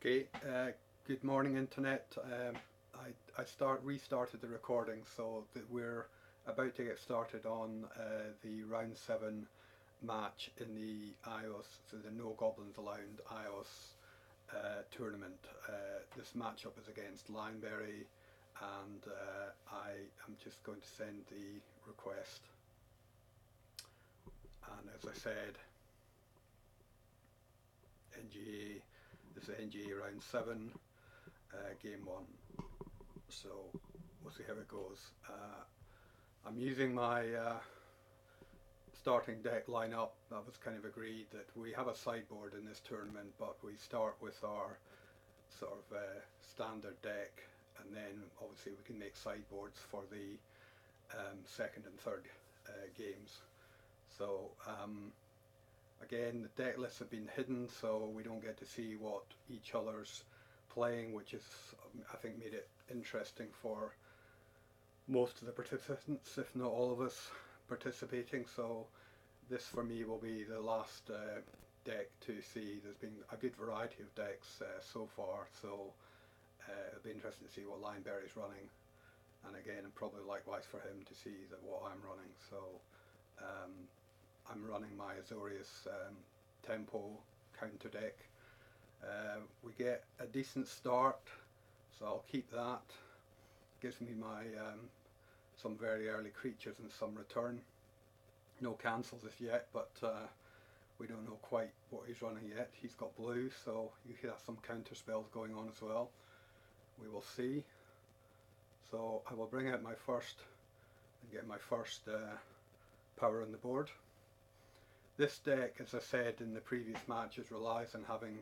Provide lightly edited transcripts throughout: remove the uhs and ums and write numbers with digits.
Okay, good morning Internet. I restarted the recording so that we're about to get started on the round 7 match in the iOS, so the No Goblins Allowed iOS tournament. This matchup is against Lionberry, and I am just going to send the request. And as I said, NGA, this is NGA round 7, game 1. So we'll see how it goes. I'm using my starting deck lineup. That was kind of agreed that we have a sideboard in this tournament, but we start with our sort of standard deck, and then obviously we can make sideboards for the second and third games. So again, the deck lists have been hidden, so we don't get to see what each other's playing, which is, I think, made it interesting for most of the participants, if not all of us participating. So this for me will be the last deck to see. There's been a good variety of decks so far, so it'll be interesting to see what Lionberry's running, and again, and probably likewise for him to see that what I'm running. So I'm running my Azorius Tempo counter deck. We get a decent start, so I'll keep that. Gives me my some very early creatures and some return. No cancels as yet, but we don't know quite what he's running yet. He's got blue, so you could have some counter spells going on as well. We will see. So I will bring out my first and get my first power on the board. This deck, as I said in the previous matches, relies on having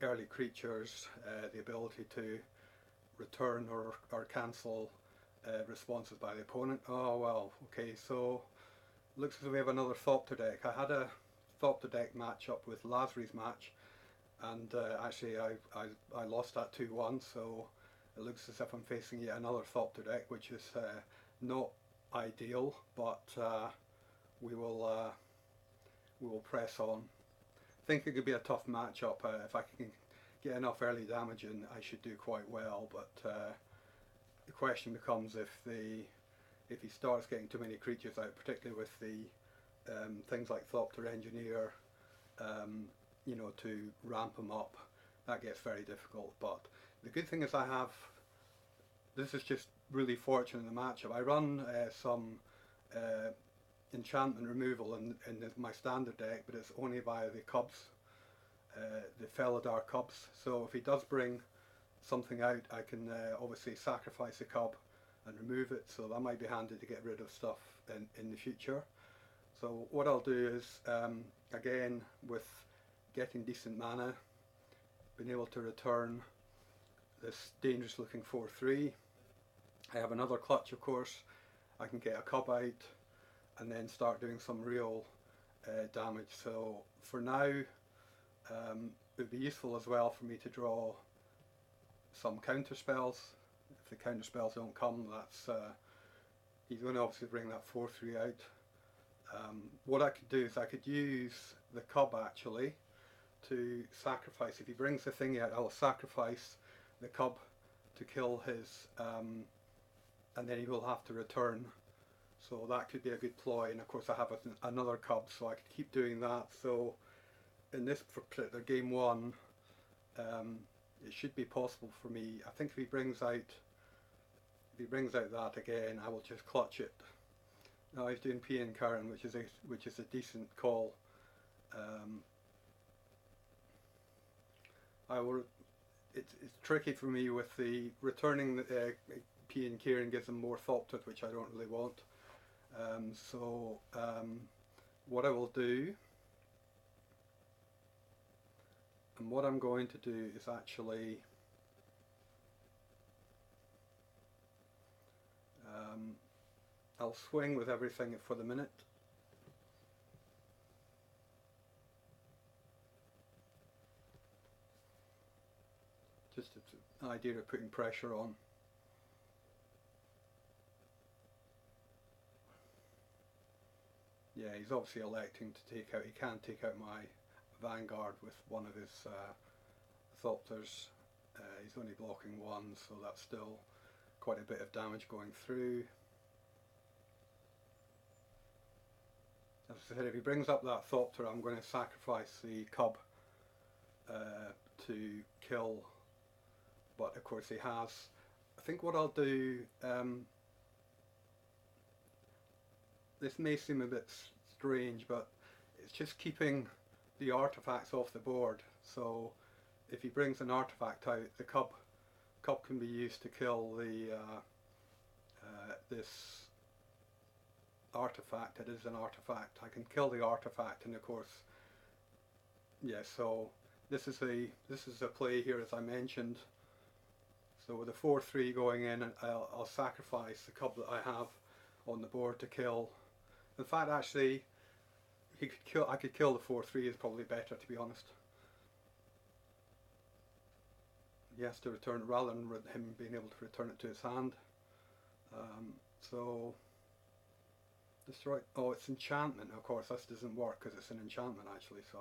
early creatures, the ability to return or cancel responses by the opponent. Oh well, okay, so looks as though we have another Thopter deck. I had a Thopter deck match up with Lazarus match, and actually I lost that 2-1, so it looks as if I'm facing yet another Thopter deck, which is not ideal, but we will press on. I think it could be a tough matchup. If I can get enough early damage in, I should do quite well, but the question becomes if he starts getting too many creatures out, particularly with the things like Thopter Engineer, you know, to ramp him up, that gets very difficult. But the good thing is this is just really fortunate in the matchup. I run some enchantment removal in my standard deck, but it's only via the cubs, the Felidar cubs. So if he does bring something out, I can obviously sacrifice a cub and remove it, so that might be handy to get rid of stuff in the future. So what I'll do is, again, with getting decent mana, being able to return this dangerous looking 4/3. I have another clutch, of course. I can get a cub out and then start doing some real damage. So for now, it would be useful as well for me to draw some counter spells. If the counter spells don't come, that's he's going to obviously bring that 4/3 out. What I could do is I could use the cub actually to sacrifice. If he brings the thing out, I'll sacrifice the cub to kill his, and then he will have to return. So that could be a good ploy, and of course I have another cub, so I could keep doing that. So in this particular game 1, it should be possible for me. I think if he brings out that again, I will just clutch it. Now he's doing P and Karen, which is a decent call. It's tricky for me with the returning the P and Kieran gives them more Thopters, which I don't really want. So what I will do, and what I'm going to do is actually I'll swing with everything for the minute. Just an idea of putting pressure on. Yeah, he's obviously electing to he can't take out my Vanguard with one of his Thopters. He's only blocking one, so that's still quite a bit of damage going through. As I said, if he brings up that Thopter, I'm going to sacrifice the cub to kill, but of course he has. I think what I'll do, this may seem a bit strange, but it's just keeping the artifacts off the board. So if he brings an artifact out, the cub can be used to kill the this artifact. It is an artifact. I can kill the artifact, and of course, yeah. So this is a play here, as I mentioned. So with a 4/3 going in, I'll sacrifice the cub that I have on the board to kill. In fact, actually, I could kill the 4/3 is probably better, to be honest. He has to return it rather than him being able to return it to his hand. So destroy. Oh, it's enchantment. Of course, this doesn't work because it's an enchantment actually. So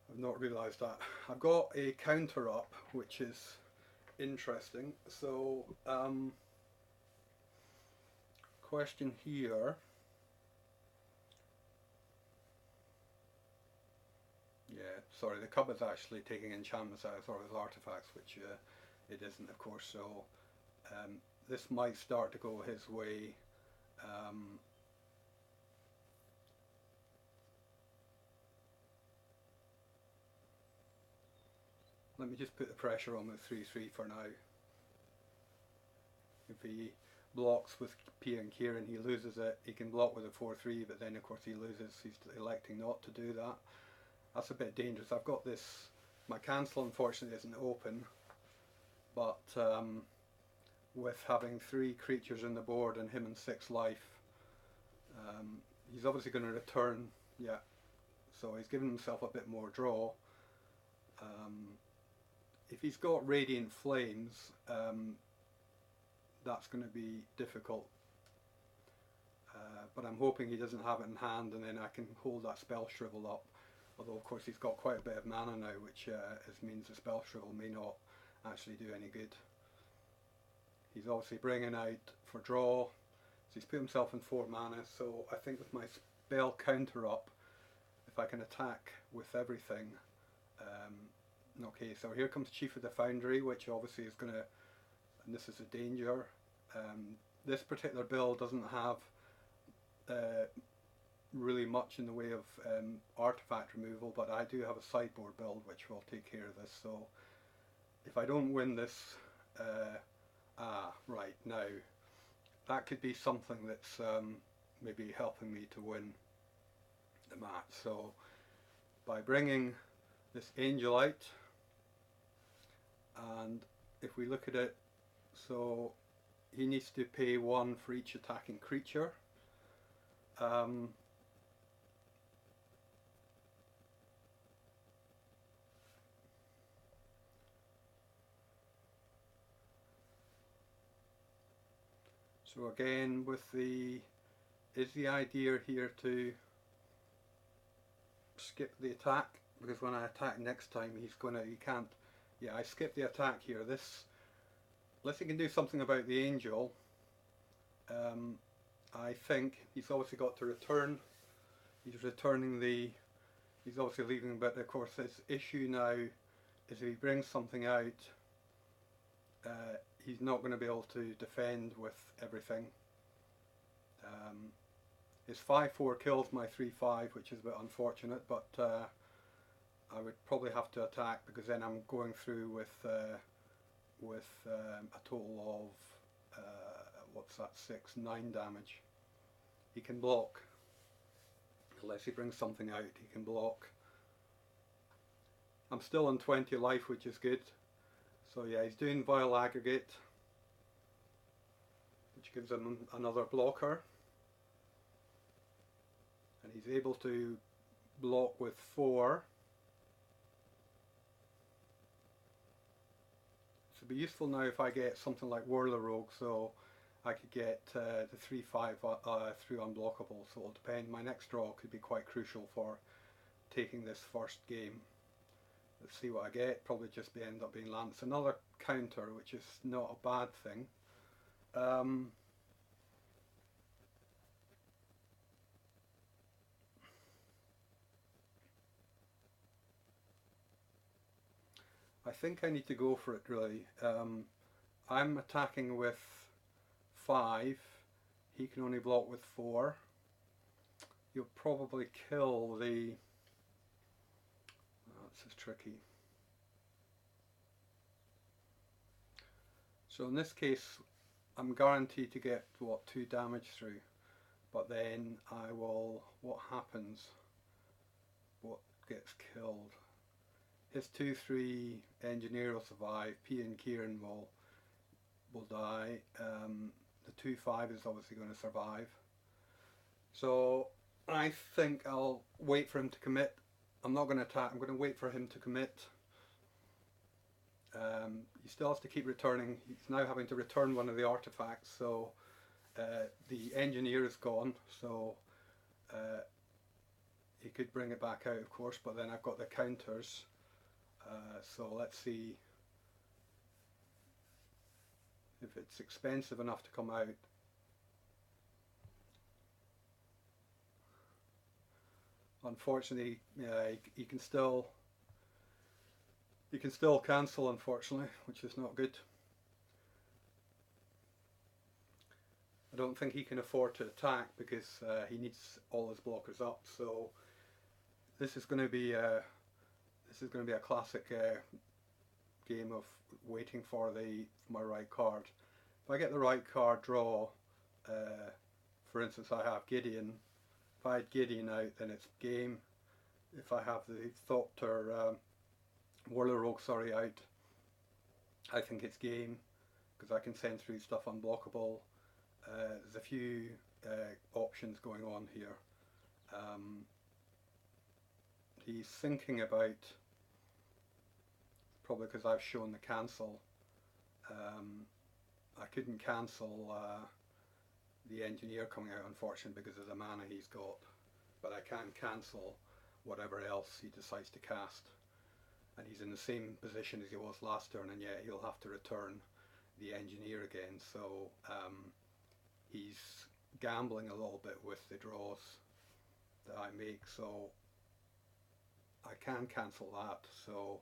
I've not realised that. I've got a counter up, which is interesting. So question here. Yeah, sorry, the cub is actually taking enchantments out of his artifacts, which it isn't, of course. So this might start to go his way. Let me just put the pressure on with 3/3 for now. If he blocks with P and Kieran, he loses it. He can block with a 4/3, but then of course he loses. He's electing not to do that. That's a bit dangerous. I've got this, my cancel unfortunately isn't open, but with having 3 creatures in the board and him in 6 life, he's obviously going to return, yeah, so he's given himself a bit more draw. If he's got Radiant Flames, that's going to be difficult, but I'm hoping he doesn't have it in hand, and then I can hold that Spell Shrivel up. Although of course he's got quite a bit of mana now, which means the Spell Shrivel may not actually do any good. He's obviously bringing out for draw, so he's put himself in 4 mana, so I think with my spell counter up, if I can attack with everything. Okay, so here comes Chief of the Foundry, which obviously is going to, and this is a danger. This particular build doesn't have really much in the way of artifact removal, but I do have a sideboard build which will take care of this. So if I don't win this, right, now that could be something that's maybe helping me to win the match. So by bringing this angel out, and if we look at it, so he needs to pay 1 for each attacking creature. So again, is the idea here to skip the attack? Because when I attack next time, he can't, yeah, I skip the attack here. Unless he can do something about the angel, I think he's obviously got to return. He's returning he's obviously leaving, but of course his issue now is if he brings something out, he's not going to be able to defend with everything. His 5/4 kills my 3/5, which is a bit unfortunate, but I would probably have to attack, because then I'm going through with a total of what's that, 9 damage. He can block, unless he brings something out, he can block. I'm still on 20 life, which is good. So yeah, he's doing Vile Aggregate, which gives him another blocker, and he's able to block with 4. So it'd be useful now if I get something like Whirler Rogue, so I could get the 3/5 through unblockable. So it'll depend. My next draw could be quite crucial for taking this first game. Let's see what I get. Probably just end up being land. It's another counter, which is not a bad thing. Um, I think I need to go for it really. I'm attacking with 5. He can only block with 4. You'll probably kill the... Oh, this is tricky. So in this case, I'm guaranteed to get, what, 2 damage through. But then I will... What happens? What gets killed? His 2-3 engineer will survive. P and Kieran will die. The 2-5 is obviously going to survive. So I think I'll wait for him to commit. I'm not going to attack. I'm going to wait for him to commit. He still has to keep returning. He's now having to return one of the artifacts. So the engineer is gone. So he could bring it back out, of course. But then I've got the counters. So let's see if it's expensive enough to come out. Unfortunately, you can still cancel, unfortunately, which is not good. I don't think he can afford to attack because he needs all his blockers up. So this is going to be a classic game of waiting for my right card. If I get the right card draw, for instance, I have Gideon. If I had Gideon out, then it's game. If I have the Thopter Warlord Rogue, out, I think it's game because I can send through stuff unblockable. There's a few options going on here. He's thinking about, probably because I've shown the cancel. I couldn't cancel the engineer coming out, unfortunately, because of the mana he's got, but I can cancel whatever else he decides to cast. And he's in the same position as he was last turn, and yet he'll have to return the engineer again. So he's gambling a little bit with the draws that I make. So I can cancel that. So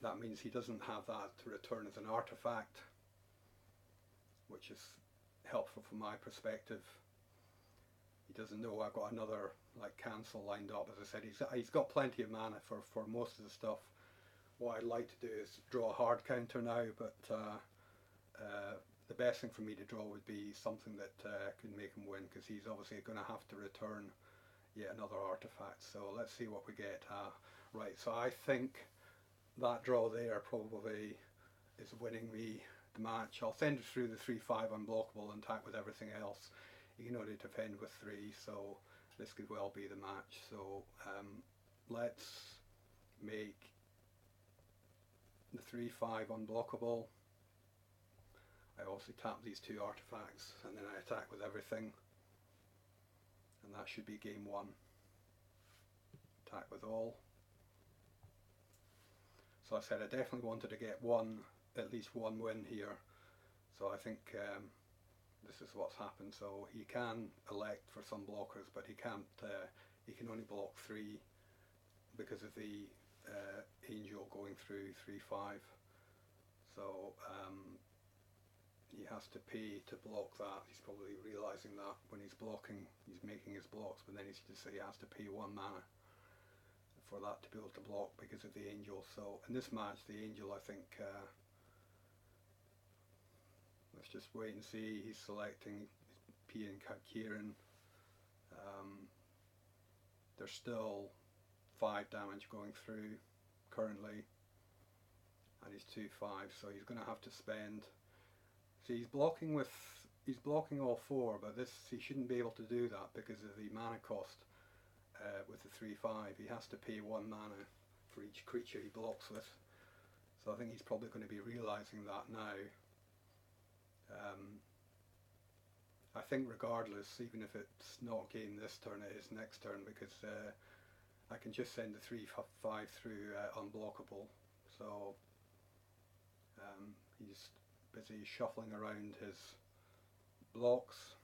that means he doesn't have that to return as an artifact, which is helpful from my perspective. He doesn't know I've got another cancel lined up. As I said, he's got plenty of mana for most of the stuff. What I'd like to do is draw a hard counter now, but the best thing for me to draw would be something that could make him win, because he's obviously going to have to return yet another artifact. So let's see what we get. Right, so I think that draw there probably is winning me the match. I'll send it through the 3-5 unblockable and attack with everything else. You can only defend with 3, so this could well be the match. So let's make the 3-5 unblockable. I also tap these 2 artifacts and then I attack with everything, and that should be game 1. Attack with all. So I said I definitely wanted to get at least one win here. So I think this is what's happened. So he can elect for some blockers, but he can't. He can only block 3 because of the angel going through 3-5. So he has to pay to block that. He's probably realising that when he's blocking, he's making his blocks, but then he has to pay 1 mana for that to be able to block because of the angel. So in this match, the angel, I think, let's just wait and see. He's selecting P and Kieran. There's still 5 damage going through currently, and he's 2-5, so he's going to have to spend. See, he's blocking all 4, but he shouldn't be able to do that because of the mana cost. With the 3-5, he has to pay 1 mana for each creature he blocks with. So I think he's probably going to be realising that now. I think regardless, even if it's not game this turn, it is next turn, because I can just send the 3-5 through unblockable. So he's busy shuffling around his blocks.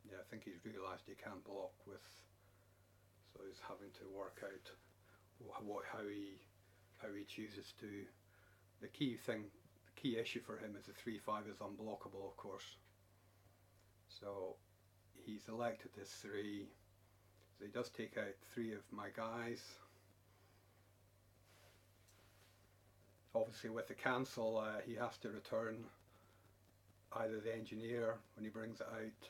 Yeah, I think he's realised he can't block with, so he's having to work out how he chooses to. The key issue for him is the 3-5 is unblockable, of course. So he's elected this 3, so he does take out 3 of my guys. Obviously with the cancel he has to return either the engineer when he brings it out.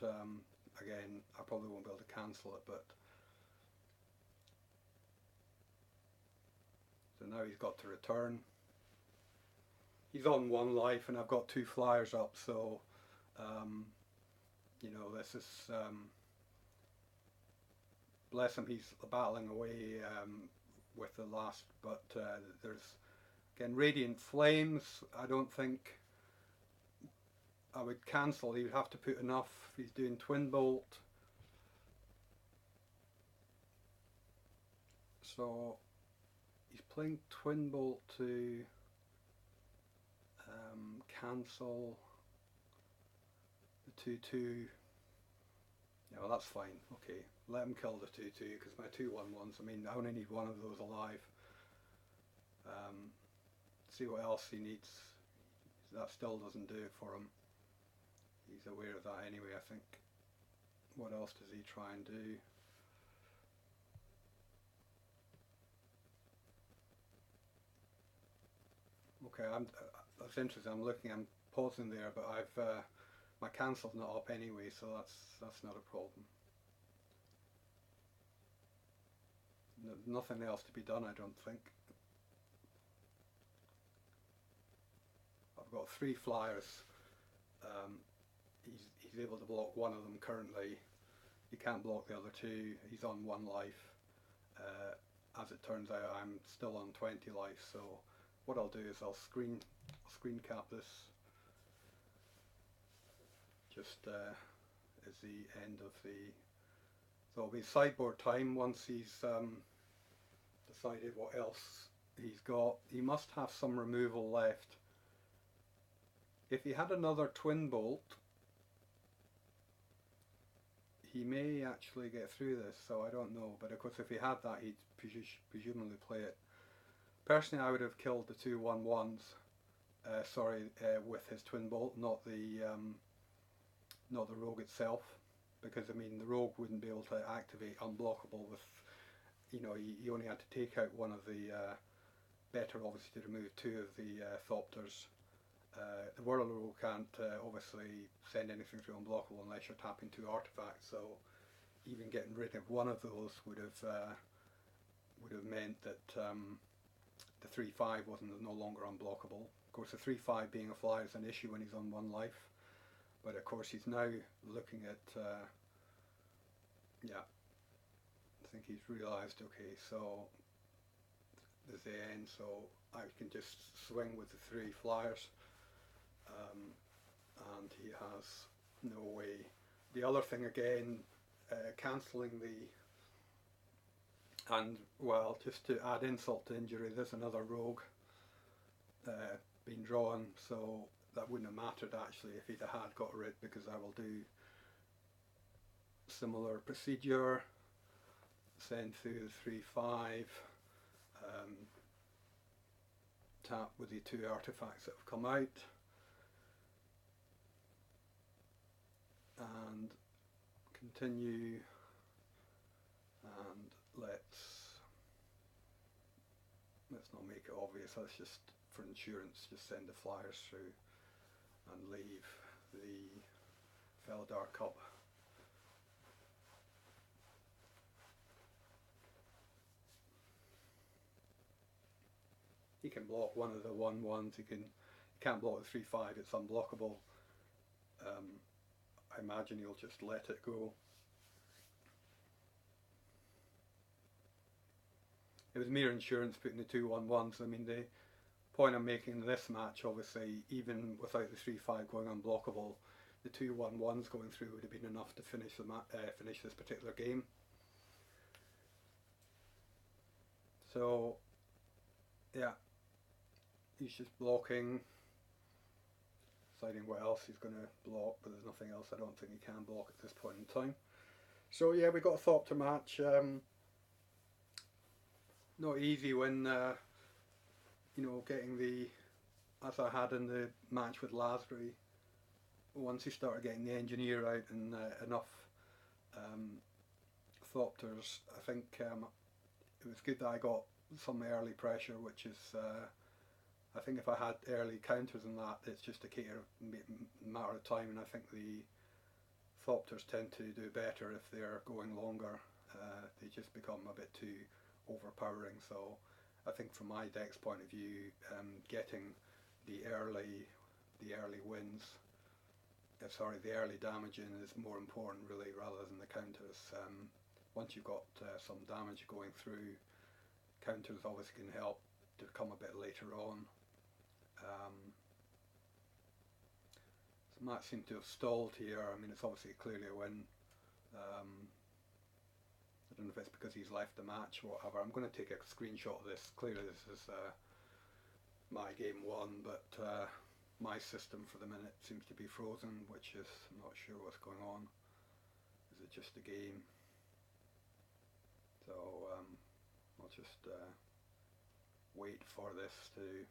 Again, I probably won't be able to cancel it, but so now he's got to return. He's on 1 life and I've got 2 flyers up, so you know, this is bless him, he's battling away with the last, but there's again Radiant Flames. I don't think I would cancel. He would have to put enough. He's doing Twin Bolt, so he's playing Twin Bolt to cancel the 2-2. Yeah, well, that's fine. Okay, let him kill the 2-2 because my 2-1-1s, I mean, I only need 1 of those alive. See what else he needs. That still doesn't do it for him. He's aware of that anyway, I think. What else does he try and do? Okay, that's interesting. I'm pausing there, but my cancel's not up anyway, so that's not a problem. Nothing else to be done, I don't think. I've got 3 flyers. He's able to block 1 of them currently. He can't block the other 2. He's on 1 life. As it turns out, I'm still on 20 life. So what I'll do is I'll screen cap this. Just as the end of the. So it'll be sideboard time once he's decided what else he's got. He must have some removal left. If he had another Twin Bolt, he may actually get through this, so I don't know. But of course if he had that, he'd presumably play it. Personally, I would have killed the 2-1-1s, with his Twin Bolt, not the rogue itself, because I mean the rogue wouldn't be able to activate unblockable with, you know, he only had to take out 1 of the better, obviously, to remove 2 of the Thopters. The Whirler Rogue can't obviously send anything through unblockable unless you're tapping 2 artifacts, so even getting rid of 1 of those would have meant that the 3-5 wasn't no longer unblockable. Of course, the 3-5 being a flyer is an issue when he's on 1 life, but of course he's now looking at yeah, I think he's realised, okay, so there's the end, so I can just swing with the 3 flyers, and he has no way. The other thing again, cancelling and well, just to add insult to injury, there's another rogue being drawn, so that wouldn't have mattered actually if he'd had got rid, because I will do similar procedure, send through the 3-5, tap with the 2 artifacts that have come out, and continue, and let's not make it obvious, let's just, for insurance, just send the flyers through and leave the Feldar Cup. He can block 1 of the 1-1s, he can't block the 3-5, it's unblockable. I imagine he'll just let it go. It was mere insurance putting the 2-1-1s. I mean, the point I'm making in this match, obviously, even without the 3-5 going unblockable, the 2-1-1s going through would have been enough to finish finish this particular game. So, yeah, he's just blocking, deciding what else he's going to block, but there's nothing else I don't think he can block at this point in time. So yeah, we got a Thopter match. Not easy when getting the, as I had in the match with Lasbury. Once he started getting the engineer out and enough Thopters, I think it was good that I got some early pressure, which is I think if I had early counters in that, it's just a matter of time, and I think the Thopters tend to do better if they're going longer. They just become a bit too overpowering. So I think from my deck's point of view, getting the early wins, the early damage in is more important really, rather than the counters. Once you've got some damage going through, counters obviously can help to come a bit later on. The match seemed to have stalled here. I mean, it's obviously clearly a win. I don't know if it's because he's left the match or whatever. I'm going to take a screenshot of this. Clearly this is my game one, but my system for the minute seems to be frozen, which is, I'm not sure what's going on. Is it just a game? So I'll just wait for this to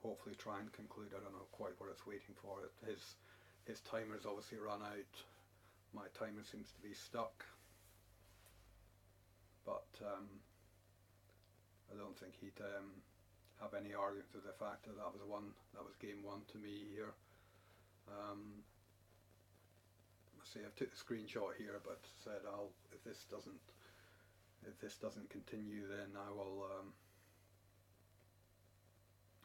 hopefully try and conclude. I don't know quite what it's waiting for. His timer's obviously run out. My timer seems to be stuck, but I don't think he'd have any argument with the fact that that was game one to me here. Let's see, I've took the screenshot here, but said if this doesn't continue, then I will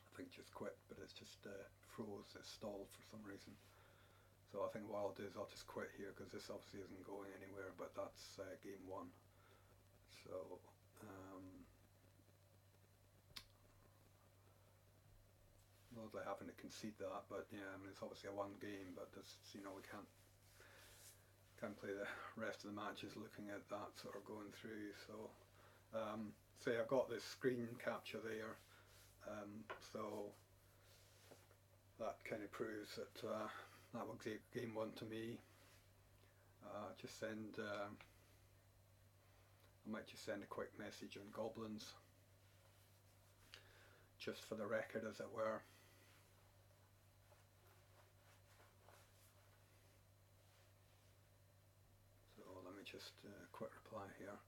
I think just quit, but it's just froze, it's stalled for some reason. So I think what I'll do is I'll just quit here, because this obviously isn't going anywhere, but that's game one. So not that having to concede that, but yeah, I mean, it's obviously a one game, but this, we can't play the rest of the matches looking at that sort of going through. So say I've got this screen capture there, so that kind of proves that that was game one to me. Just send I might just send a quick message on Goblins, just for the record, as it were. So let me just quick reply here.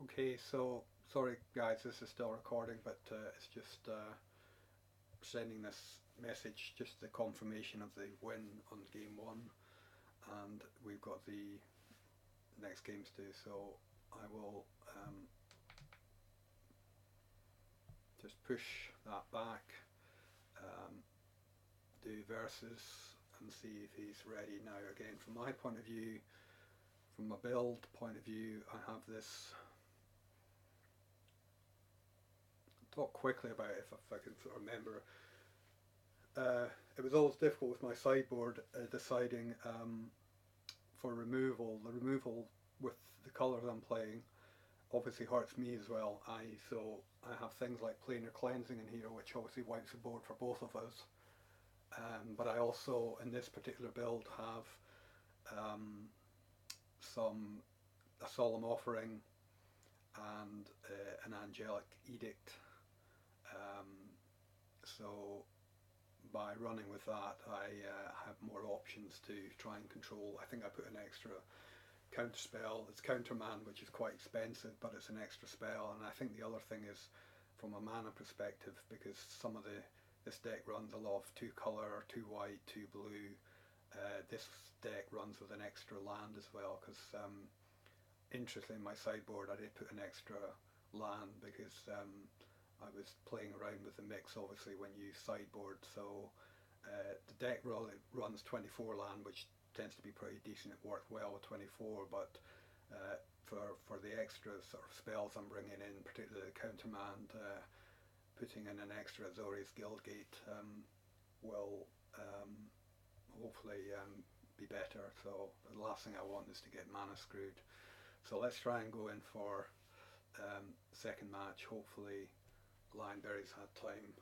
Okay, so sorry guys, this is still recording, but it's just sending this message, just the confirmation of the win on game one, and we've got the next games to do, so I will just push that back, do versus, and see if he's ready now. Again, from my point of view, from a build point of view, I have this. Talk quickly about it if I can sort of remember. It was always difficult with my sideboard deciding for removal. The removal with the colours I'm playing obviously hurts me as well. So I have things like planar cleansing in here, which obviously wipes the board for both of us. But I also, in this particular build, have a solemn offering and an angelic edict. So by running with that, I have more options to try and control. I think I put an extra counter spell. It's counterman, which is quite expensive, but it's an extra spell. And I think the other thing is from a mana perspective, because some of this deck runs a lot of 2 colour, 2 white, 2 blue. This deck runs with an extra land as well, because interestingly in my sideboard I did put an extra land because I was playing around with the mix obviously when you sideboard. So the deck runs 24 land, which tends to be pretty decent. It worked well with 24, but for the extra sort of spells I'm bringing in, particularly the countermand, putting in an extra Azorius Guildgate will hopefully be better. So the last thing I want is to get mana screwed. So let's try and go in for second match. Hopefully Lionberry's had time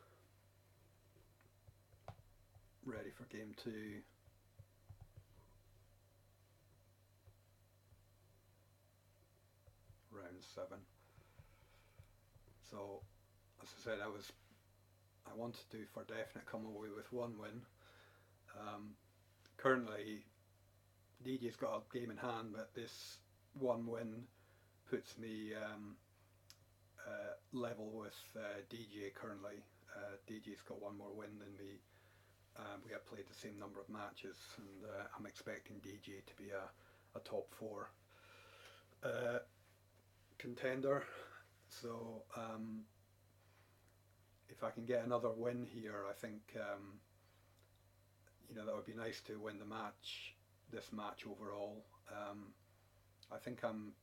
ready for game 2. Round 7. So as I said, I wanted to for definite come away with 1 win. Currently DJ's got a game in hand, but this 1 win puts me level with DJ currently. DJ's got 1 more win than me. We have played the same number of matches, and I'm expecting DJ to be a top 4 contender. So if I can get another win here, I think that would be nice to win this match overall. I think I'm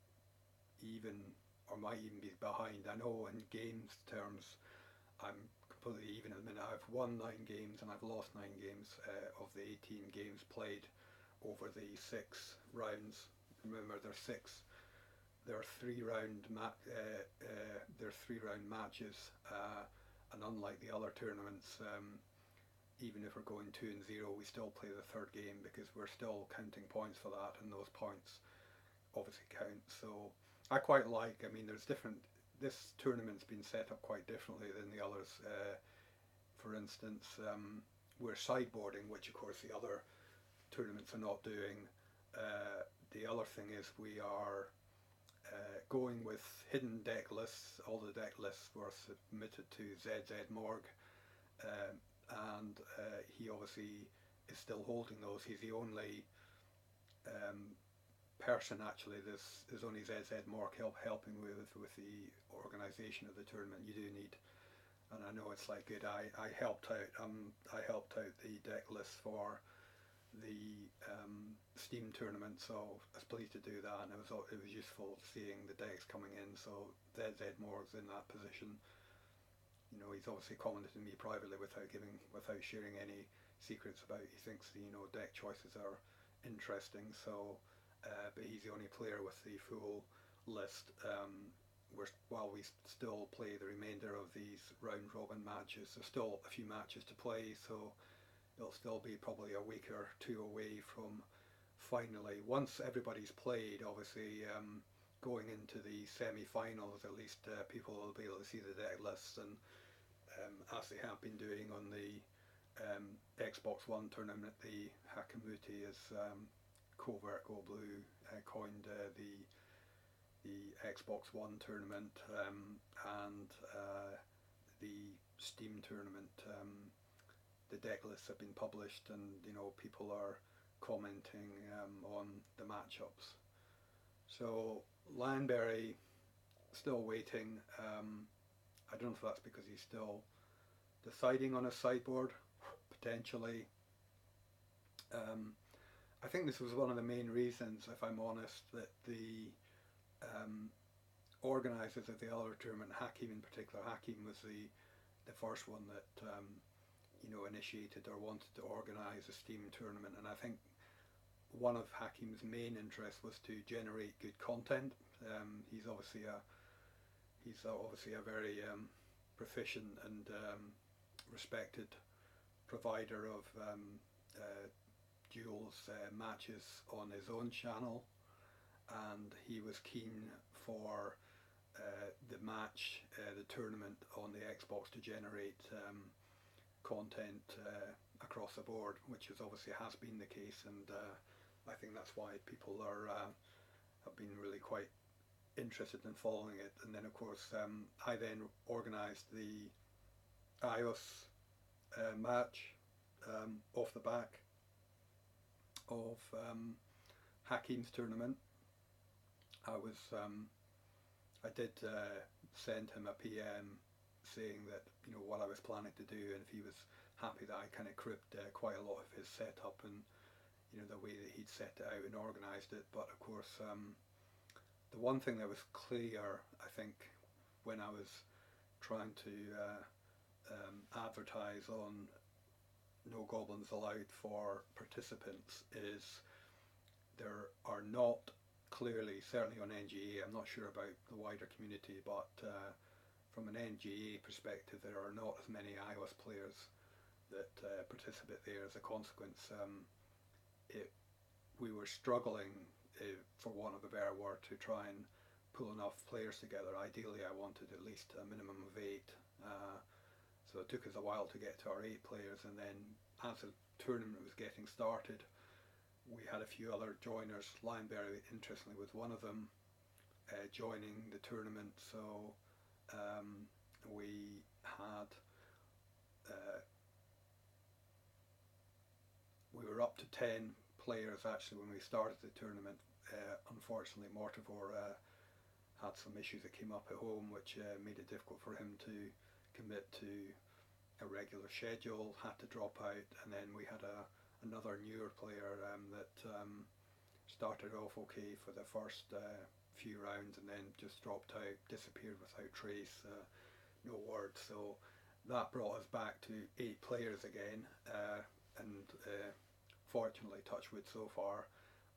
even, or might even be behind. I know in games terms I'm completely even at the minute. I've won 9 games and I've lost 9 games of the 18 games played over the 6 rounds. Remember, there are 3 round matches, and unlike the other tournaments, even if we're going 2-0, we still play the 3rd game because we're still counting points for that, and those points obviously count. So I quite like, this tournament's been set up quite differently than the others. For instance, we're sideboarding, which of course the other tournaments are not doing. The other thing is we are going with hidden deck lists. All the deck lists were submitted to ZZ Morg, and he obviously is still holding those. He's the only person actually. There's only ZZ Morg helping with the organisation of the tournament. You do need, and I know it's like good. I helped out. I helped out the deck list for the Steam tournament, so I was pleased to do that, and it was useful seeing the decks coming in. So ZZ Morg's in that position. He's obviously commented to me privately without sharing any secrets about. He thinks deck choices are interesting. So, but he's the only player with the full list. While we still play the remainder of these round robin matches, there's still a few matches to play. So it'll still be probably a week or 2 away from finally, once everybody's played, obviously going into the semi-finals, at least people will be able to see the deck lists, and as they have been doing on the Xbox One tournament, the Hakamuti is Covert Go Blue coined the Xbox One tournament, and the Steam tournament. The deck lists have been published, and people are commenting on the matchups. So Lionberry still waiting. I don't know if that's because he's still deciding on a sideboard, potentially. I think this was one of the main reasons, if I'm honest, that the organisers of the other tournament, Hakim in particular, Hakim was the first one that initiated or wanted to organise a Steam tournament, and I think one of Hakim's main interests was to generate good content. He's obviously a very proficient and respected provider of duels matches on his own channel, and he was keen for the tournament on the Xbox to generate content across the board, which obviously has been the case, and I think that's why people have been really quite interested in following it. And then of course I then organised the iOS match off the back of Hakim's tournament. I did send him a PM saying that what I was planning to do, and if he was happy that I kind of cribbed quite a lot of his setup and the way that he'd set it out and organised it. But of course the one thing that was clear, I think, when I was trying to advertise on No Goblins Allowed for participants is there are not clearly, certainly on NGA, I'm not sure about the wider community, but from an NGA perspective there are not as many iOS players that participate there. As a consequence, we were struggling, for want of a better word, to try and pull enough players together. Ideally I wanted at least a minimum of 8, so it took us a while to get to our 8 players, and then as the tournament was getting started we had a few other joiners. Lionberry, interestingly, was one of them joining the tournament, so we had we were up to 10 players actually when we started the tournament. Unfortunately Mortivore had some issues that came up at home which made it difficult for him to commit to a regular schedule, had to drop out, and then we had another newer player that started off okay for the first few rounds and then just dropped out, disappeared without trace, no word. So that brought us back to 8 players again, and fortunately, touch wood, so far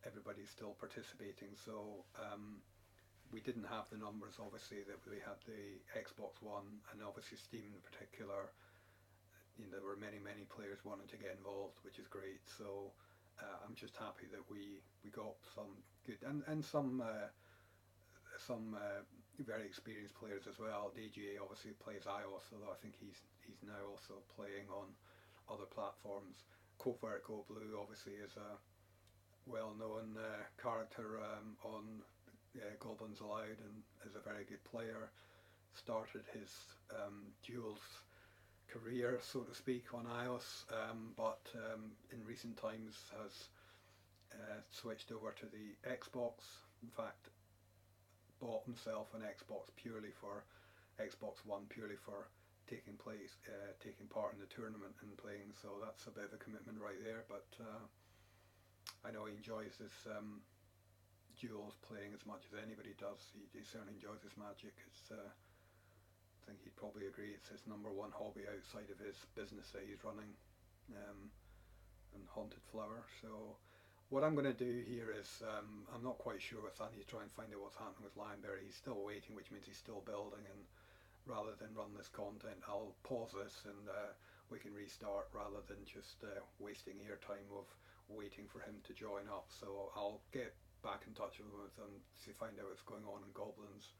everybody's still participating. So we didn't have the numbers obviously that we had the Xbox One, and obviously Steam in particular. There were many players wanting to get involved, which is great. So I'm just happy that we got some good and some very experienced players as well. DGA obviously plays iOS, although I think he's now also playing on other platforms. Covert Go Blue obviously is a well-known character on Goblins Allowed and is a very good player. Started his duels career, so to speak, on iOS, but in recent times has switched over to the Xbox. In fact, bought himself an Xbox Xbox One purely for taking part in the tournament and playing. So that's a bit of a commitment right there. But I know he enjoys his duels, playing as much as anybody does. He certainly enjoys his Magic. I think he'd probably agree it's his number one hobby outside of his business that he's running, and Haunted Flower. So what I'm going to do here is, I'm not quite sure with that. I need to try and find out what's happening with Lionberry. He's still waiting, which means he's still building, and rather than run this content, I'll pause this and we can restart rather than just wasting airtime of waiting for him to join up. So I'll get back in touch with him to find out what's going on in Goblins,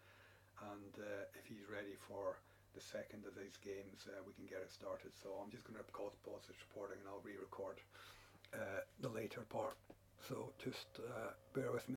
and if he's ready for the second of these games, we can get it started. So I'm just going to pause this recording and I'll re-record the later part. So just bear with me.